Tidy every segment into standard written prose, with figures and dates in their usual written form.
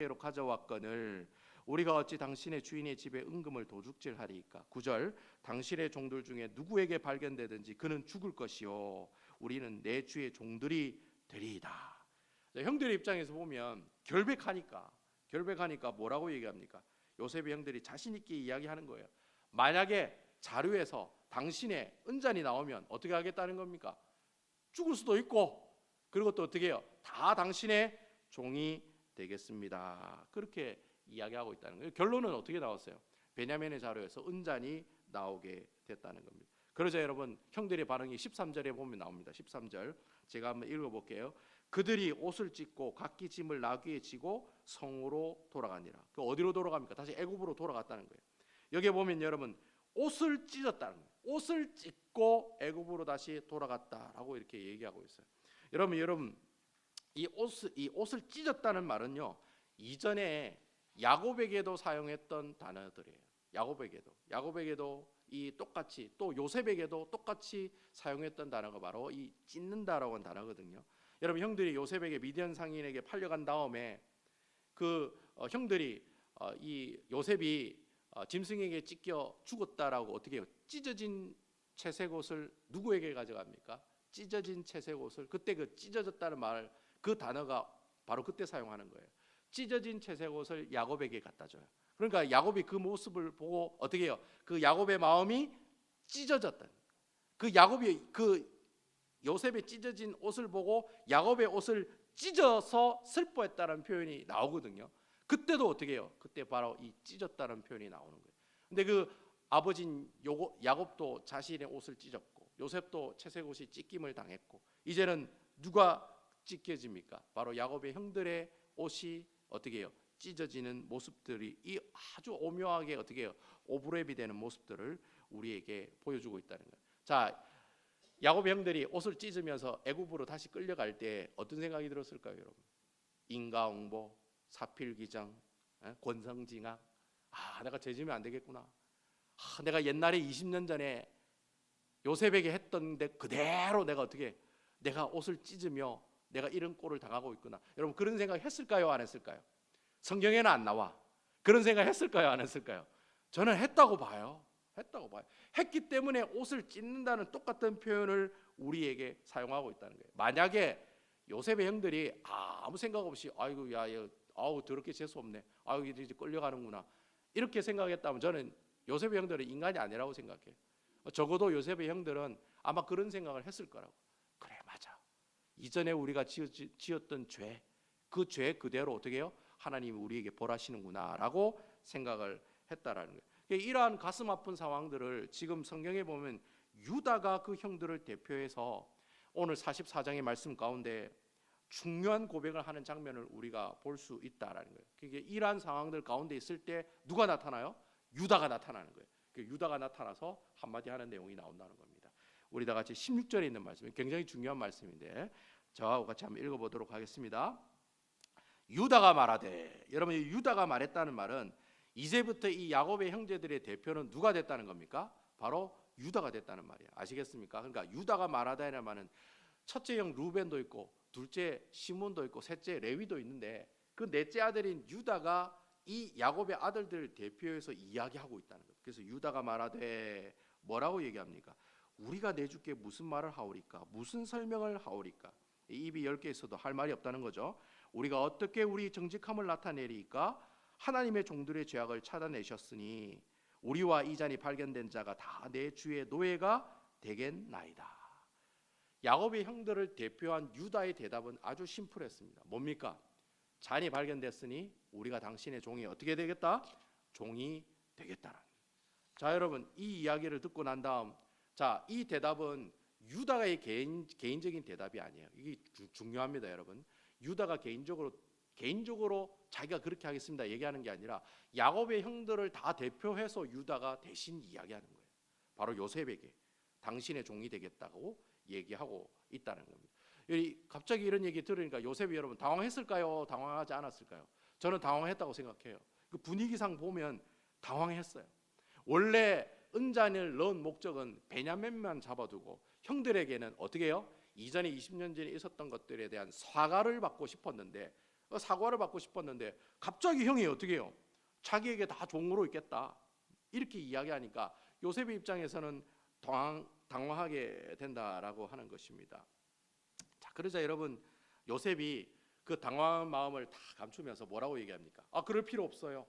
계획대로 가져왔거늘 우리가 어찌 당신의 주인의 집에 은금을 도둑질하리이까. 9절 당신의 종들 중에 누구에게 발견되든지 그는 죽을 것이요 우리는 내 주의 종들이 되리이다. 형들의 입장에서 보면 결백하니까 뭐라고 얘기합니까? 요셉의 형들이 자신 있게 이야기하는 거예요. 만약에 자료에서 당신의 은잔이 나오면 어떻게 하겠다는 겁니까? 죽을 수도 있고, 그리고 또 어떻게 해요? 다 당신의 종이 되겠습니다. 그렇게 이야기하고 있다는 거예요. 결론은 어떻게 나왔어요? 베냐민의 자료에서 은잔이 나오게 됐다는 겁니다. 그러자 여러분, 형들의 반응이 13절에 보면 나옵니다. 13절 제가 한번 읽어볼게요. 그들이 옷을 찢고 각기 짐을 나귀에 지고 성으로 돌아가니라. 그 어디로 돌아갑니까? 다시 애굽으로 돌아갔다는 거예요. 여기에 보면 여러분, 옷을 찢었다는 거예요. 옷을 찢고 애굽으로 다시 돌아갔다라고 이렇게 얘기하고 있어요. 여러분 이 옷을 찢었다는 말은요, 이전에 야곱에게도 사용했던 단어들이에요. 야곱에게도 이 똑같이, 또 요셉에게도 똑같이 사용했던 단어가 바로 이 찢는다라고 하는 단어거든요. 여러분, 형들이 요셉에게 미디안 상인에게 팔려간 다음에 형들이 이 요셉이 짐승에게 찢겨 죽었다라고 어떻게 해요? 찢어진 채색 옷을 누구에게 가져갑니까? 찢어진 채색 옷을, 그때 그 찢어졌다는 말, 그 단어가 바로 그때 사용하는 거예요. 찢어진 채색 옷을 야곱에게 갖다 줘요. 그러니까 야곱이 그 모습을 보고 어떻게 해요? 그 야곱의 마음이 찢어졌다. 그 요셉의 찢어진 옷을 보고 야곱의 옷을 찢어서 슬퍼했다는 표현이 나오거든요. 그때도 어떻게 해요? 그때 바로 이 찢었다는 표현이 나오는 거예요. 근데 그 아버진 야곱도 자신의 옷을 찢었고, 요셉도 채색 옷이 찢김을 당했고, 이제는 누가 찢겨집니까? 바로 야곱의 형들의 옷이 어떻게 해요? 찢어지는 모습들이 이 아주 오묘하게 어떻게 해요? 오브랩이 되는 모습들을 우리에게 보여주고 있다는 거예요. 자, 야곱의 형들이 옷을 찢으면서 애굽으로 다시 끌려갈 때 어떤 생각이 들었을까요, 여러분? 인가응보, 사필귀정, 권성징악. 내가 죄지면 안 되겠구나. 내가 옛날에 20년 전에 요셉에게 했던 데 그대로 내가 옷을 찢으며 내가 이런 꼴을 당하고 있구나. 여러분, 그런 생각 했을까요, 안 했을까요? 성경에는 안 나와. 그런 생각 했을까요, 안 했을까요? 저는 했다고 봐요. 했기 때문에 옷을 찢는다는 똑같은 표현을 우리에게 사용하고 있다는 거예요. 만약에 요셉의 형들이 아무 생각 없이 아이고 더럽게 재수 없네, 이제 끌려가는구나, 이렇게 생각했다면 저는 요셉의 형들은 인간이 아니라고 생각해요. 적어도 요셉의 형들은 아마 그런 생각을 했을 거라고. 그래, 맞아. 이전에 우리가 지었던 죄, 그 죄 그대로 어떻게 해요? 하나님이 우리에게 벌하시는구나라고 생각을 했다라는 거예요. 이러한 가슴 아픈 상황들을 지금 성경에 보면 유다가 그 형들을 대표해서 오늘 44장의 말씀 가운데 중요한 고백을 하는 장면을 우리가 볼 수 있다라는 거예요. 그게 이러한 상황들 가운데 있을 때 누가 나타나요? 유다가 나타나는 거예요. 유다가 나타나서 한마디 하는 내용이 나온다는 겁니다. 우리 다 같이 16절에 있는 말씀이 굉장히 중요한 말씀인데 저와 같이 한번 읽어보도록 하겠습니다. 유다가 말하되, 여러분, 유다가 말했다는 말은 이제부터 이 야곱의 형제들의 대표는 누가 됐다는 겁니까? 바로 유다가 됐다는 말이에요. 아시겠습니까? 그러니까 유다가 말하다는 말은 첫째 형 루벤도 있고, 둘째 시몬도 있고, 셋째 레위도 있는데 그 넷째 아들인 유다가 이 야곱의 아들들을 대표해서 이야기하고 있다는 거예요. 그래서 유다가 말하되 뭐라고 얘기합니까? 우리가 내 주께 무슨 말을 하오리까? 무슨 설명을 하오리까? 입이 10개 있어도 할 말이 없다는 거죠. 우리가 어떻게 우리 정직함을 나타내리까? 하나님의 종들의 죄악을 찾아내셨으니 우리와 이 잔이 발견된 자가 다 내 주의 노예가 되겠나이다. 야곱의 형들을 대표한 유다의 대답은 아주 심플했습니다. 뭡니까? 잔이 발견됐으니 우리가 당신의 종이 어떻게 되겠다? 종이 되겠다라는. 자, 여러분, 이 이야기를 듣고 난 다음, 이 대답은 유다의 개인적인 대답이 아니에요. 이게 중요합니다, 여러분. 유다가 개인적으로 자기가 그렇게 하겠습니다 얘기하는 게 아니라 야곱의 형들을 다 대표해서 유다가 대신 이야기하는 거예요. 바로 요셉에게 당신의 종이 되겠다고 얘기하고 있다는 겁니다. 갑자기 이런 얘기 들으니까 요셉이 여러분 당황했을까요? 당황하지 않았을까요? 저는 당황했다고 생각해요. 그 분위기상 보면 당황했어요. 원래 은잔을 넣은 목적은 베냐민만 잡아두고 형들에게는 어떻게 해요? 이전에 20년 전에 있었던 것들에 대한 사과를 받고 싶었는데 사과를 받고 싶었는데 갑자기 형이 어떻게 해요? 자기에게 다 종으로 있겠다 이렇게 이야기하니까 요셉의 입장에서는 당황하게 된다라고 하는 것입니다. 자, 그러자 여러분 요셉이 그 당황한 마음을 다 감추면서 뭐라고 얘기합니까? 그럴 필요 없어요.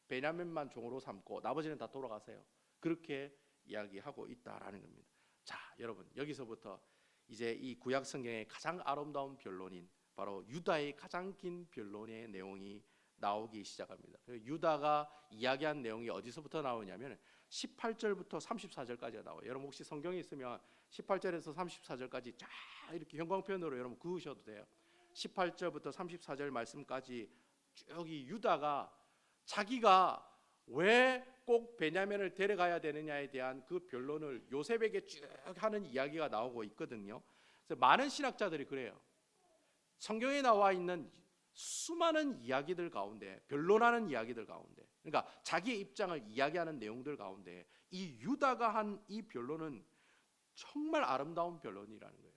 베냐민만 종으로 삼고 나머지는 다 돌아가세요. 그렇게 이야기하고 있다라는 겁니다. 자, 여러분 여기서부터 이제 이 구약 성경의 가장 아름다운 변론인 바로 유다의 가장 긴 변론의 내용이 나오기 시작합니다. 유다가 이야기한 내용이 어디서부터 나오냐면 18절부터 34절까지가 나와요. 여러분 혹시 성경에 있으면 18절에서 34절까지 쫙 이렇게 형광펜으로 여러분 그으셔도 돼요. 18절부터 34절 말씀까지 쭉 이 유다가 자기가 왜 꼭 베냐민을 데려가야 되느냐에 대한 그 변론을 요셉에게 쭉 하는 이야기가 나오고 있거든요. 그래서 많은 신학자들이 그래요. 성경에 나와 있는 수많은 이야기들 가운데, 변론하는 이야기들 가운데, 그러니까 자기의 입장을 이야기하는 내용들 가운데 이 유다가 한 이 변론은 정말 아름다운 변론이라는 거예요.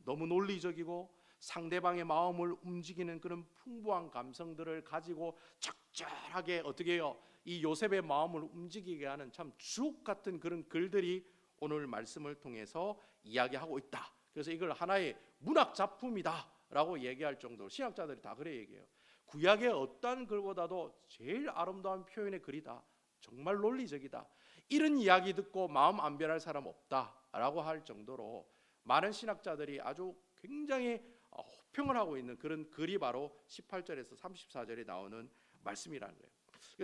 너무 논리적이고 상대방의 마음을 움직이는 그런 풍부한 감성들을 가지고 적절하게 어떻게 해요? 이 요셉의 마음을 움직이게 하는 참 주옥 같은 그런 글들이 오늘 말씀을 통해서 이야기하고 있다. 그래서 이걸 하나의 문학 작품이다라고 얘기할 정도로 신학자들이 다 그래 얘기해요. 구약의 어떤 글보다도 제일 아름다운 표현의 글이다. 정말 논리적이다. 이런 이야기 듣고 마음 안 변할 사람 없다라고 할 정도로 많은 신학자들이 아주 굉장히 호평을 하고 있는 그런 글이 바로 18절에서 34절에 나오는 말씀이라는 거예요.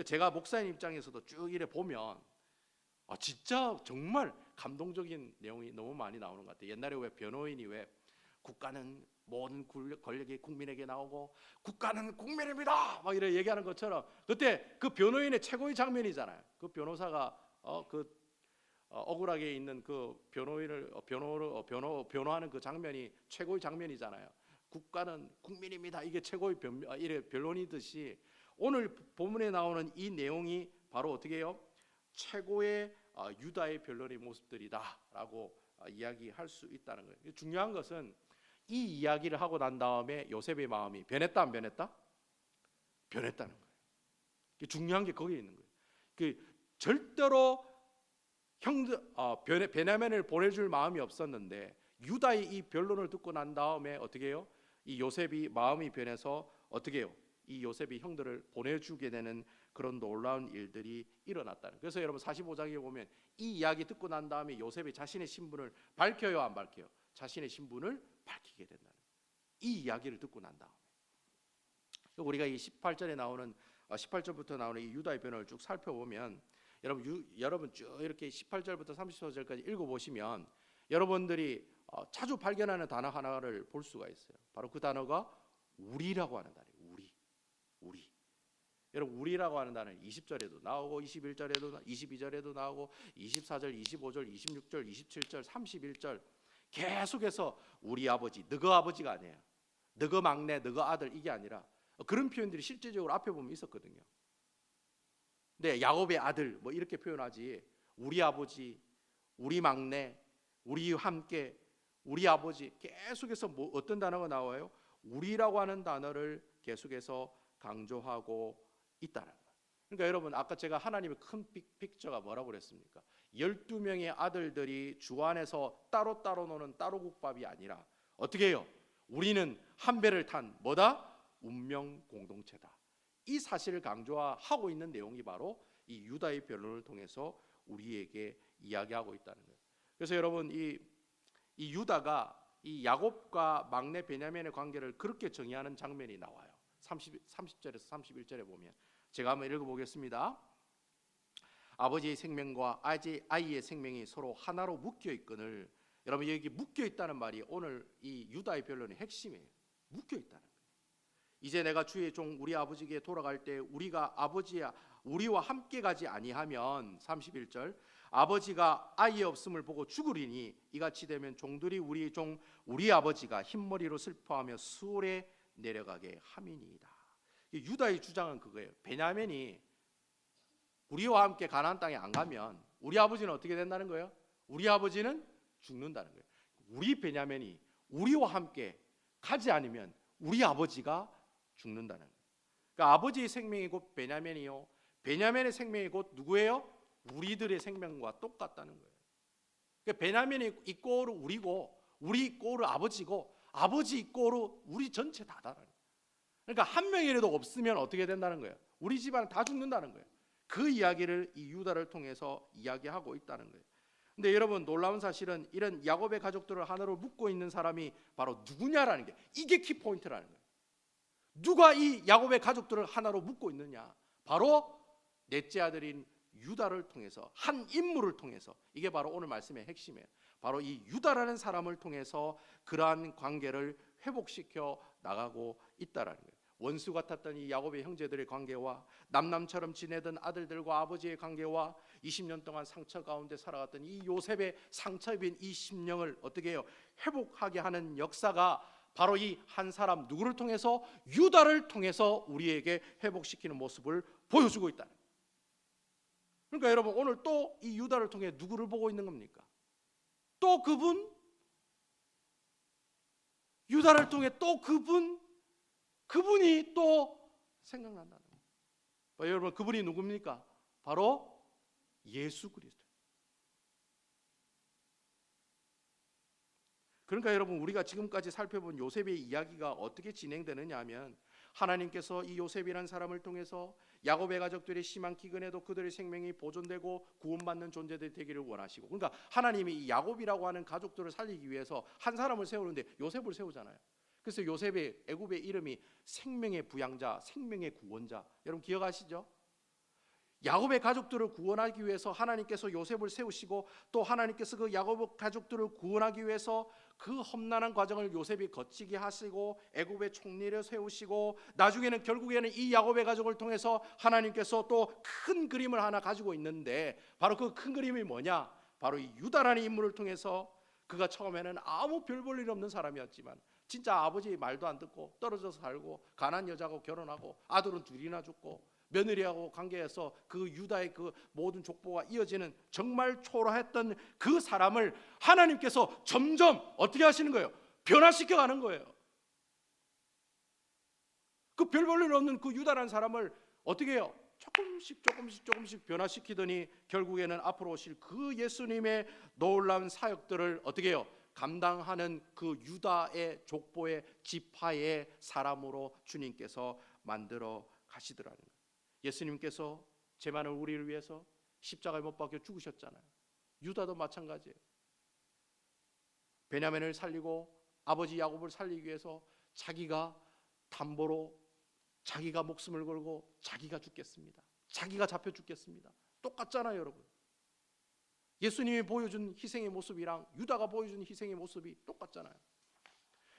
제가 목사님 입장에서도 쭉 이래 보면 진짜 정말 감동적인 내용이 너무 많이 나오는 것 같아요. 옛날에 왜 변호인이 왜 국가는 모든 권력이 국민에게 나오고 국가는 국민입니다 막 이렇게 얘기하는 것처럼 그때 그 변호인의 최고의 장면이잖아요. 그 변호사가 억울하게 있는 그 변호인을 변호하는 그 장면이 최고의 장면이잖아요. 국가는 국민입니다. 이게 최고의 변론이듯이 오늘 본문에 나오는 이 내용이 바로 어떻게 해요? 최고의 유다의 변론의 모습들이다라고 이야기할 수 있다는 거예요. 중요한 것은 이 이야기를 하고 난 다음에 요셉의 마음이 변했다 안 변했다? 변했다는 거예요. 중요한 게 거기에 있는 거예요. 절대로 베냐민을 보내줄 마음이 없었는데 유다의 이 변론을 듣고 난 다음에 어떻게 해요? 이 요셉이 마음이 변해서 어떻게 해요? 이 요셉이 형들을 보내주게 되는 그런 놀라운 일들이 일어났다는. 그래서 여러분 45장에 보면 이 이야기 듣고 난 다음에 요셉이 자신의 신분을 밝혀요 안 밝혀요? 자신의 신분을 밝히게 된다는. 이 이야기를 듣고 난 다음에 우리가 이 18절부터 나오는 이 유다의 변호를 쭉 살펴보면 여러분 쭉 이렇게 18절부터 34절까지 읽어보시면 여러분들이 자주 발견하는 단어 하나를 볼 수가 있어요. 바로 그 단어가 우리라고 하는 단어예요. 우리. 여러분 우리라고 하는 단어는 20절에도 나오고 21절에도 22절에도 나오고 24절, 25절, 26절, 27절, 31절 계속해서 우리 아버지, 너거 아버지가 아니에요. 너거 막내, 너거 아들 이게 아니라 그런 표현들이 실제적으로 앞에 보면 있었거든요. 네, 야곱의 아들 뭐 이렇게 표현하지 우리 아버지, 우리 막내, 우리 함께, 우리 아버지 계속해서 뭐 어떤 단어가 나와요? 우리라고 하는 단어를 계속해서 강조하고 있다는 거예요. 그러니까 여러분 아까 제가 하나님의 큰 픽처가 뭐라고 그랬습니까? 12명의 아들들이 주 안에서 따로 노는 따로 국밥이 아니라 어떻게 해요? 우리는 한 배를 탄 뭐다? 운명 공동체다. 이 사실을 강조하고 있는 내용이 바로 이 유다의 변론을 통해서 우리에게 이야기하고 있다는 거예요. 그래서 여러분 이 유다가 이 야곱과 막내 베냐민의 관계를 그렇게 정의하는 장면이 나와요. 30절에서 31절에 보면 제가 한번 읽어보겠습니다. 아버지의 생명과 아이의 생명이 서로 하나로 묶여 있거늘. 여러분 여기 묶여 있다는 말이 오늘 이 유다의 변론의 핵심이에요. 묶여 있다는 거예요. 이제 내가 주의 종 우리 아버지에게 돌아갈 때 우리와 함께 가지 아니하면 31절 아버지가 아이 없음을 보고 죽으리니 이같이 되면 종들이 우리 종 우리 아버지가 흰머리로 슬퍼하며 수월에 내려가게 함이니이다. 유다의 주장은 그거예요. 베냐민이 우리와 함께 가나안 땅에 안 가면 우리 아버지는 어떻게 된다는 거예요? 우리 아버지는 죽는다는 거예요. 우리 베냐민이 우리와 함께 가지 않으면 우리 아버지가 죽는다는 거예요. 그러니까 아버지의 생명이 곧 베냐민이요, 베냐민의 생명이 곧 누구예요? 우리들의 생명과 똑같다는 거예요. 그러니까 베냐민이 이꼬르 우리고, 우리 이꼬르 아버지고, 아버지 이꼬르 우리 전체 다다라는 거예요. 그러니까 한 명이라도 없으면 어떻게 된다는 거예요? 우리 집안은 다 죽는다는 거예요. 그 이야기를 이 유다를 통해서 이야기하고 있다는 거예요. 근데 여러분, 놀라운 사실은 이런 야곱의 가족들을 하나로 묶고 있는 사람이 바로 누구냐라는 게, 이게 키포인트라는 거예요. 누가 이 야곱의 가족들을 하나로 묶고 있느냐? 바로 넷째 아들인 유다를 통해서, 한 인물을 통해서, 이게 바로 오늘 말씀의 핵심이에요. 바로 이 유다라는 사람을 통해서 그러한 관계를 회복시켜 나가고 있다라는 거예요. 원수 같았던 이 야곱의 형제들의 관계와 남남처럼 지내던 아들들과 아버지의 관계와 20년 동안 상처 가운데 살아갔던 이 요셉의 상처 입은 이 심령을 어떻게 해요? 회복하게 하는 역사가 바로 이 한 사람 누구를 통해서? 유다를 통해서 우리에게 회복시키는 모습을 보여주고 있다. 그러니까 여러분, 오늘 또 이 유다를 통해 누구를 보고 있는 겁니까? 또 그분, 유다를 통해 또 그분이 또 생각난다는 거예요. 여러분, 그분이 누굽니까? 바로 예수 그리스도. 그러니까 여러분, 우리가 지금까지 살펴본 요셉의 이야기가 어떻게 진행되느냐 하면, 하나님께서 이 요셉이라는 사람을 통해서 야곱의 가족들이 심한 기근에도 그들의 생명이 보존되고 구원받는 존재들이 되기를 원하시고, 그러니까 하나님이 이 야곱이라고 하는 가족들을 살리기 위해서 한 사람을 세우는데 요셉을 세우잖아요. 그래서 요셉의 애굽의 이름이 생명의 부양자, 생명의 구원자. 여러분 기억하시죠? 야곱의 가족들을 구원하기 위해서 하나님께서 요셉을 세우시고, 또 하나님께서 그 야곱 가족들을 구원하기 위해서 그 험난한 과정을 요셉이 거치게 하시고, 애굽의 총리를 세우시고, 나중에는 결국에는 이 야곱의 가족을 통해서 하나님께서 또 큰 그림을 하나 가지고 있는데, 바로 그 큰 그림이 뭐냐? 바로 이 유다라는 인물을 통해서, 그가 처음에는 아무 별 볼 일 없는 사람이었지만 진짜 아버지 말도 안 듣고 떨어져서 살고, 가난 여자하고 결혼하고 아들은 둘이나 죽고, 며느리하고 관계해서 그 유다의 그 모든 족보가 이어지는 정말 초라했던 그 사람을 하나님께서 점점 어떻게 하시는 거예요? 변화시켜 가는 거예요. 그 별 볼 일 없는 그 유다라는 사람을 어떻게 해요? 조금씩 변화시키더니 결국에는 앞으로 오실 그 예수님의 놀라운 사역들을 어떻게 해요? 감당하는 그 유다의 족보의 지파의 사람으로 주님께서 만들어 가시더라는 거예요. 예수님께서 제만을 우리를 위해서 십자가에 못 박혀 죽으셨잖아요. 유다도 마찬가지예요. 베냐민을 살리고 아버지 야곱을 살리기 위해서 자기가 담보로 자기가 목숨을 걸고 자기가 죽겠습니다. 자기가 잡혀 죽겠습니다. 똑같잖아요, 여러분. 예수님이 보여준 희생의 모습이랑 유다가 보여준 희생의 모습이 똑같잖아요.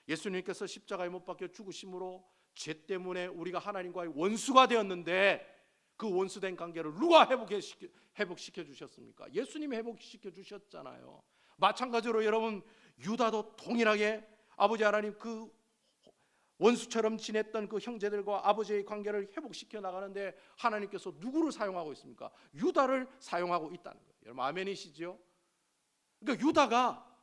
예수님께서 십자가에 못 박혀 죽으심으로 죄 때문에 우리가 하나님과의 원수가 되었는데, 그 원수된 관계를 누가 회복시켜 주셨습니까? 예수님이 회복시켜 주셨잖아요. 마찬가지로 여러분, 유다도 동일하게 아버지 하나님 그 원수처럼 지냈던 그 형제들과 아버지의 관계를 회복시켜 나가는데, 하나님께서 누구를 사용하고 있습니까? 유다를 사용하고 있다는 거예요. 여러분 아멘이시죠? 그러니까 유다가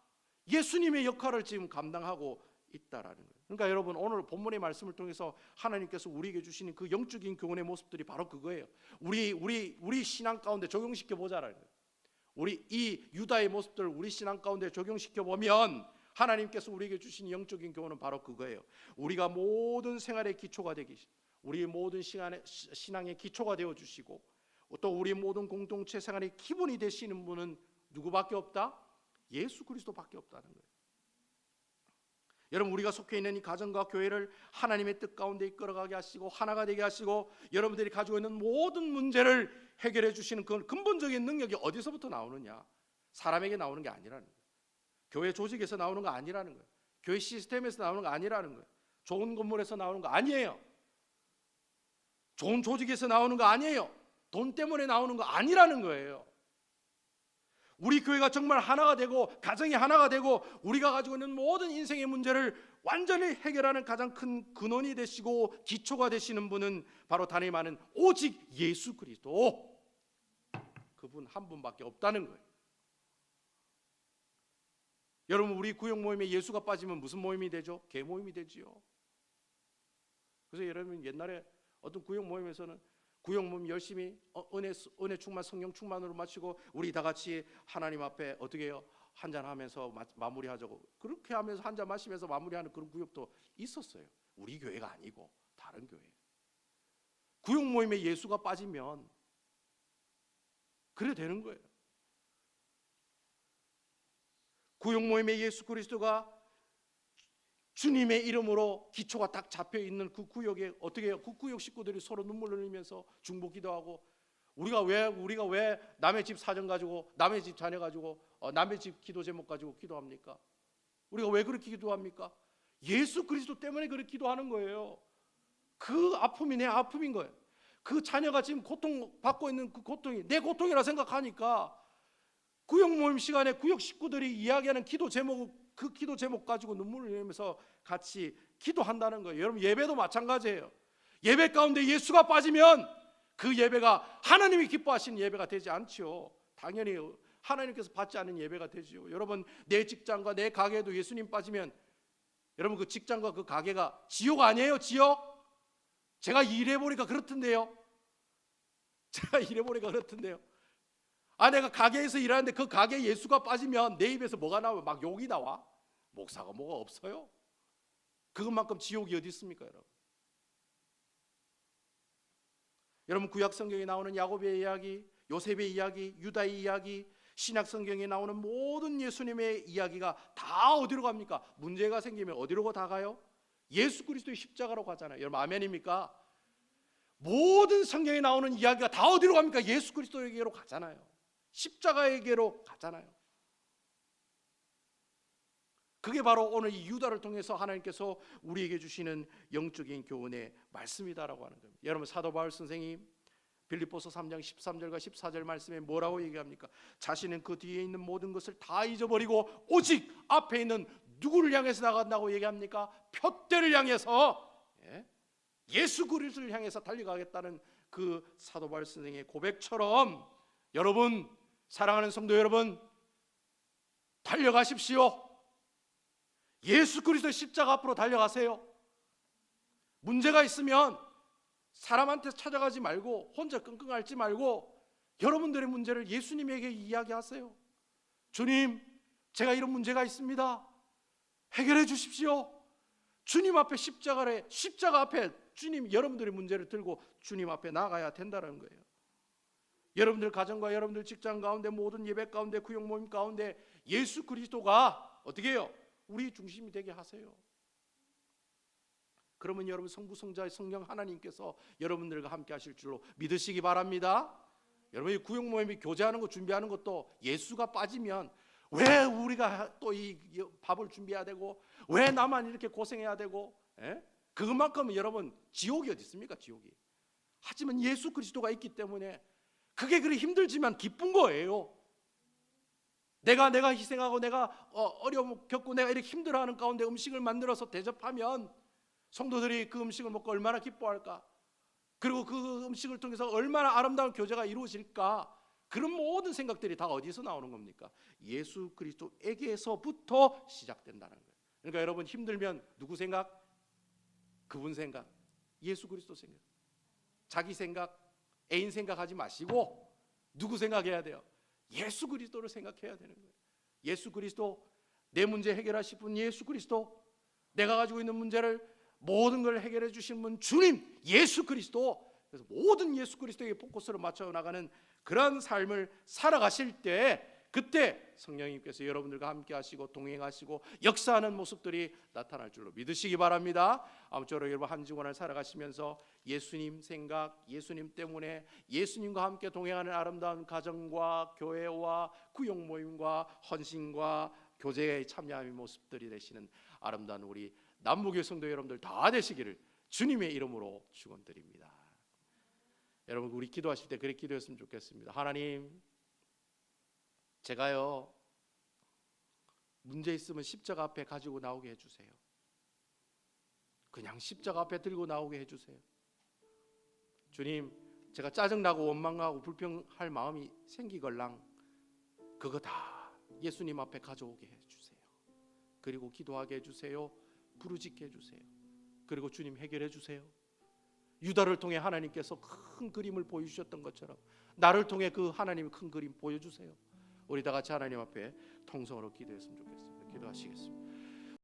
예수님의 역할을 지금 감당하고 있다라는 거예요. 그러니까 여러분, 오늘 본문의 말씀을 통해서 하나님께서 우리에게 주시는 그 영적인 교훈의 모습들이 바로 그거예요. 우리 신앙 가운데 적용시켜 보자라는 거예요. 우리 이 유다의 모습들을 우리 신앙 가운데 적용시켜 보면 하나님께서 우리에게 주신 영적인 교훈은 바로 그거예요. 우리가 모든 생활의 기초가 되기, 우리 모든 신앙의 기초가 되어 주시고, 또 우리 모든 공동체 생활의 기본이 되시는 분은 누구밖에 없다? 예수 그리스도밖에 없다는 거예요. 여러분, 우리가 속해 있는 이 가정과 교회를 하나님의 뜻 가운데 이끌어가게 하시고 하나가 되게 하시고, 여러분들이 가지고 있는 모든 문제를 해결해 주시는 그 근본적인 능력이 어디서부터 나오느냐? 사람에게 나오는 게 아니라는 거예요. 교회 조직에서 나오는 거 아니라는 거예요. 교회 시스템에서 나오는 거 아니라는 거예요. 좋은 건물에서 나오는 거 아니에요. 좋은 조직에서 나오는 거 아니에요. 돈 때문에 나오는 거 아니라는 거예요. 우리 교회가 정말 하나가 되고 가정이 하나가 되고 우리가 가지고 있는 모든 인생의 문제를 완전히 해결하는 가장 큰 근원이 되시고 기초가 되시는 분은 바로 단임 아는 오직 예수 그리스도, 그분 한 분밖에 없다는 거예요. 여러분, 우리 구역 모임에 예수가 빠지면 무슨 모임이 되죠? 개 모임이 되지요. 그래서 여러분 옛날에 어떤 구역 모임에서는 구역 모임 열심히 은혜 충만 성령 충만으로 마치고 우리 다 같이 하나님 앞에 어떻게 해요? 한잔 하면서 마무리하자고 그렇게 하면서 한잔 마시면서 마무리하는 그런 구역도 있었어요. 우리 교회가 아니고 다른 교회. 구역 모임에 예수가 빠지면 그래 되는 거예요. 구역 모임에 예수 그리스도가 주님의 이름으로 기초가 딱 잡혀 있는 그 구역에 어떻게 해요? 그 구역 식구들이 서로 눈물을 흘리면서 중보기도 하고 우리가 왜 남의 집 사정 가지고 남의 집 자녀 가지고 남의 집 기도 제목 가지고 기도합니까? 우리가 왜 그렇게 기도합니까? 예수 그리스도 때문에 그렇게 기도하는 거예요. 그 아픔이 내 아픔인 거예요. 그 자녀가 지금 고통받고 있는 그 고통이 내 고통이라 생각하니까 구역 모임 시간에 구역 식구들이 이야기하는 기도 제목 그 기도 제목 가지고 눈물을 흘리면서 같이 기도한다는 거예요. 여러분 예배도 마찬가지예요. 예배 가운데 예수가 빠지면 그 예배가 하나님이 기뻐하시는 예배가 되지 않죠. 당연히 하나님께서 받지 않는 예배가 되죠. 여러분 내 직장과 내 가게에도 예수님 빠지면 여러분 그 직장과 그 가게가 지옥 아니에요? 지옥? 제가 일해보니까 그렇던데요. 내가 가게에서 일하는데 그 가게에 예수가 빠지면 내 입에서 뭐가 나와요? 막 욕이 나와. 목사가 뭐가 없어요? 그것만큼 지옥이 어디 있습니까, 여러분? 여러분 구약 성경에 나오는 야곱의 이야기, 요셉의 이야기, 유다의 이야기, 신약 성경에 나오는 모든 예수님의 이야기가 다 어디로 갑니까? 문제가 생기면 어디로 다 가요? 예수 그리스도의 십자가로 가잖아요. 여러분 아멘입니까? 모든 성경에 나오는 이야기가 다 어디로 갑니까? 예수 그리스도에게로 가잖아요. 십자가에게로 가잖아요. 그게 바로 오늘 이 유다를 통해서 하나님께서 우리에게 주시는 영적인 교훈의 말씀이다라고 하는 겁니다. 여러분 사도 바울 선생님 빌립보서 3장 13절과 14절 말씀에 뭐라고 얘기합니까? 자신은 그 뒤에 있는 모든 것을 다 잊어버리고 오직 앞에 있는 누구를 향해서 나간다고 얘기합니까? 푯대를 향해서 예수 그리스도를 향해서 달려가겠다는 그 사도 바울 선생의 고백처럼 여러분 사랑하는 성도 여러분 달려가십시오. 예수 그리스도의 십자가 앞으로 달려가세요. 문제가 있으면 사람한테 찾아가지 말고 혼자 끙끙 앓지 말고 여러분들의 문제를 예수님에게 이야기하세요. 주님, 제가 이런 문제가 있습니다. 해결해 주십시오. 주님 앞에 십자가 앞에 주님 여러분들의 문제를 들고 주님 앞에 나가야 된다는 거예요. 여러분들 가정과 여러분들 직장 가운데 모든 예배 가운데 구역 모임 가운데 예수 그리스도가 어떻게 해요? 우리 중심이 되게 하세요. 그러면 여러분 성부 성자 성령 하나님께서 여러분들과 함께 하실 줄로 믿으시기 바랍니다. 여러분이 구역 모임이 교제하는 거 준비하는 것도 예수가 빠지면 왜 우리가 또 이 밥을 준비해야 되고 왜 나만 이렇게 고생해야 되고 그것만큼은 여러분 지옥이 어디 있습니까? 지옥이. 하지만 예수 그리스도가 있기 때문에 그게 그리 힘들지만 기쁜 거예요. 내가 희생하고 내가 어려움 겪고 내가 이렇게 힘들어하는 가운데 음식을 만들어서 대접하면 성도들이 그 음식을 먹고 얼마나 기뻐할까? 그리고 그 음식을 통해서 얼마나 아름다운 교제가 이루어질까? 그런 모든 생각들이 다 어디서 나오는 겁니까? 예수 그리스도에게서부터 시작된다는 거예요. 그러니까 여러분 힘들면 누구 생각? 그분 생각, 예수 그리스도 생각. 자기 생각, 애인 생각하지 마시고 누구 생각해야 돼요? 예수 그리스도를 생각해야 되는 거예요. 예수 그리스도, 내 문제 해결하실 분 예수 그리스도, 내가 가지고 있는 문제를 모든 걸 해결해 주신 분 주님 예수 그리스도. 그래서 모든 예수 그리스도에게 포커스를 맞춰 나가는 그런 삶을 살아가실 때 그때 성령님께서 여러분들과 함께 하시고 동행하시고 역사하는 모습들이 나타날 줄로 믿으시기 바랍니다. 아무쪼록 여러분 한 주간을 살아가시면서 예수님 생각, 예수님 때문에 예수님과 함께 동행하는 아름다운 가정과 교회와 구역 모임과 헌신과 교제에 참여하는 모습들이 되시는 아름다운 우리 남부교회 성도 여러분들 다 되시기를 주님의 이름으로 축원드립니다. 여러분 우리 기도하실 때 그렇게 기도했으면 좋겠습니다. 하나님, 제가요 문제 있으면 십자가 앞에 가지고 나오게 해주세요. 그냥 십자가 앞에 들고 나오게 해주세요. 주님, 제가 짜증나고 원망하고 불평할 마음이 생기걸랑 그거 다 예수님 앞에 가져오게 해주세요. 그리고 기도하게 해주세요. 부르짖게 해주세요. 그리고 주님 해결해 주세요. 유다를 통해 하나님께서 큰 그림을 보여주셨던 것처럼 나를 통해 그 하나님의 큰 그림 보여주세요. 우리 다 같이 하나님 앞에 통성으로 기도했으면 좋겠습니다. 기도하시겠습니다.